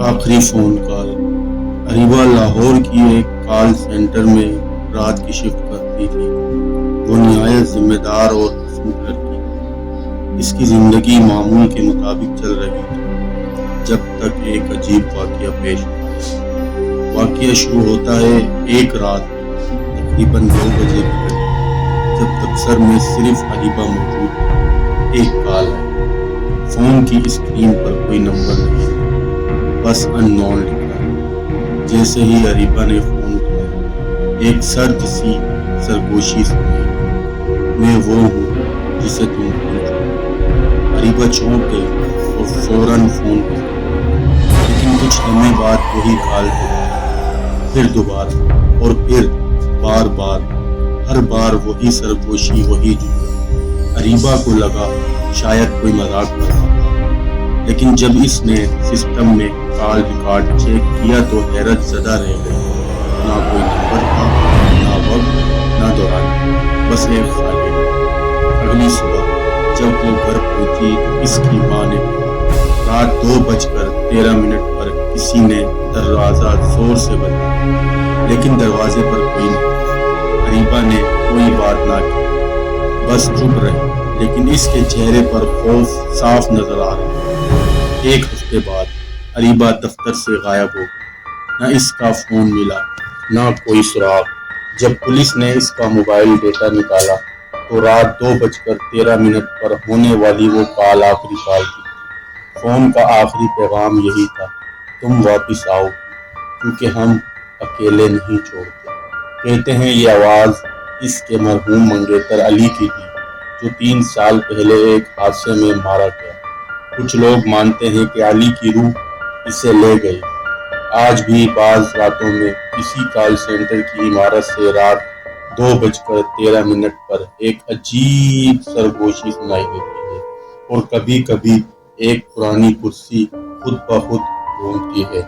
آخری phone call. Areeba Lahore کی ایک کال سینٹر میں رات کی شفٹ کرتی تھی۔ وہ نہایت ذمہ دار اور حسمت لڑکی۔ اس کی زندگی معمول کے مطابق چل رہی تھی جب تک ایک عجیب واقعہ پیش آیا۔ واقعہ شروع ہوتا ہے ایک رات تقریباً 2 بجے کے قریب، جب دفتر میں صرف اریبہ موجود۔ ایک کال ہے۔ فون کی اسکرین پر کوئی نمبر نہیں، بس ان نون لکھا ہے۔ جیسے ہی اریبہ نے فون اٹھایا، ایک سرد سی سرگوشی سنی۔ میں وہ ہوں جسے تم بھول چکے۔ اریبہ چونک گئی اور فوراً فون کیا، لیکن کچھ لمحے بعد وہی کال پھر دوبارہ اور پھر بار بار، ہر بار وہی سرگوشی، وہی جملہ۔ اریبہ کو لگا شاید کوئی مذاق کر رہا تھا، لیکن جب اس نے سسٹم میں کال ریکارڈ چیک کیا تو حیرت زدہ رہ گئی۔ نہ کوئی نمبر تھا، نہ وقت، نہ دوران، بس ایک خالی۔ اگلی صبح جب وہ گھر پہنچی تو اس کی ماں نے کہا، رات 2:13 پر کسی نے دروازہ زور سے بجایا، لیکن دروازے پر کوئی نہیں۔ اریبہ نے کوئی بات نہ کی، بس چپ رہی، لیکن اس کے چہرے پر خوف صاف نظر آ رہا۔ ایک ہفتے بعد اریبہ دفتر سے غائب ہو گئی۔ نہ اس کا فون ملا، نہ کوئی سراغ۔ جب پولیس نے اس کا موبائل ڈیٹا نکالا تو رات 2:13 پر ہونے والی وہ کال آخری کال تھی۔ فون کا آخری پیغام یہی تھا، تم واپس آؤ کیونکہ ہم اکیلے نہیں چھوڑتے۔ کہتے ہیں یہ آواز اس کے مرحوم منگیتر علی کی تھی، جو 3 سال پہلے ایک حادثے میں مارا گیا۔ کچھ لوگ مانتے ہیں کہ علی کی روح اسے لے گئی۔ آج بھی بعض راتوں میں اسی کال سینٹر کی عمارت سے رات 2:13 پر ایک عجیب سرگوشی سنائی دیتی ہے، اور کبھی کبھی ایک پرانی کرسی خود بخود گھومتی ہے۔